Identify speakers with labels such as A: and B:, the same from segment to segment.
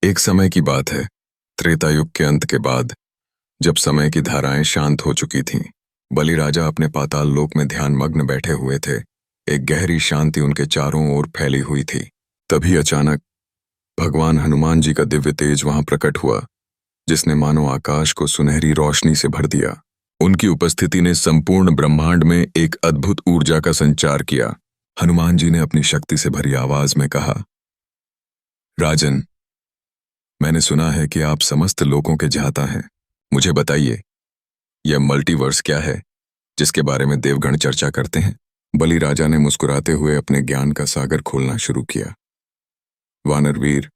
A: एक समय की बात है, त्रेता युग के अंत के बाद, जब समय की धाराएं शांत हो चुकी थीं। बलि राजा अपने पाताल लोक में ध्यान मग्न बैठे हुए थे। एक गहरी शांति उनके चारों ओर फैली हुई थी। तभी अचानक भगवान हनुमान जी का दिव्य तेज वहां प्रकट हुआ, जिसने मानो आकाश को सुनहरी रोशनी से भर दिया। उनकी उपस्थिति ने संपूर्ण ब्रह्मांड में एक अद्भुत ऊर्जा का संचार किया। हनुमान जी ने अपनी शक्ति से भरी आवाज में कहा, राजन, मैंने सुना है कि आप समस्त लोकों के ज्ञाता हैं। मुझे बताइए, यह मल्टीवर्स क्या है जिसके बारे में देवगण चर्चा करते हैं? बलि राजा ने मुस्कुराते हुए अपने ज्ञान का सागर खोलना शुरू किया। वानरवीर,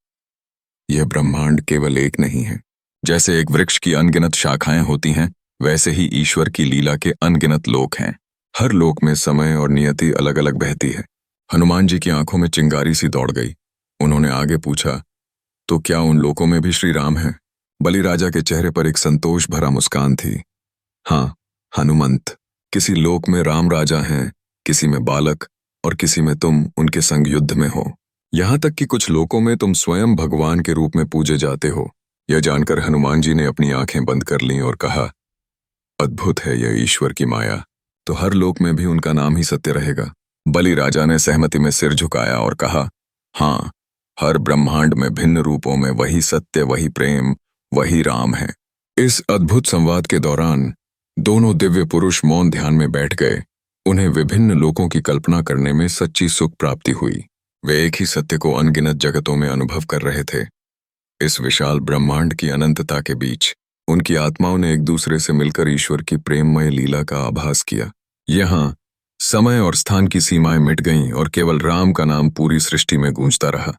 A: यह ब्रह्मांड केवल एक नहीं है। जैसे एक वृक्ष की अनगिनत शाखाएं होती हैं, वैसे ही ईश्वर की लीला के अनगिनत लोक हैं। हर लोक में समय और नियति अलग अलग बहती है। हनुमान जी की आंखों में चिंगारी सी दौड़ गई। उन्होंने आगे पूछा, तो क्या उन लोकों में भी श्री राम हैं? बलि राजा के चेहरे पर एक संतोष भरा मुस्कान थी। हाँ, हनुमंत, किसी लोक में राम राजा हैं, किसी में बालक और किसी में तुम उनके संग युद्ध में हो। यहाँ तक कि कुछ लोकों में तुम स्वयं भगवान के रूप में पूजे जाते हो। यह जानकर हनुमान जी ने अपनी आंखें बंद कर लीं और कहा, अद्भुत है यह ईश्वर की माया। तो हर लोक में भी उनका नाम ही सत्य रहेगा। बलि राजा ने सहमति में सिर झुकाया और कहा, हाँ, हर ब्रह्मांड में भिन्न रूपों में वही सत्य, वही प्रेम, वही राम है। इस अद्भुत संवाद के दौरान दोनों दिव्य पुरुष मौन ध्यान में बैठ गए। उन्हें विभिन्न लोकों की कल्पना करने में सच्ची सुख प्राप्ति हुई। वे एक ही सत्य को अनगिनत जगतों में अनुभव कर रहे थे। इस विशाल ब्रह्मांड की अनंतता के बीच उनकी आत्माओं ने एक दूसरे से मिलकर ईश्वर की प्रेममय लीला का आभास किया। यहाँ समय और स्थान की सीमाएं मिट गईं और केवल राम का नाम पूरी सृष्टि में गूंजता रहा।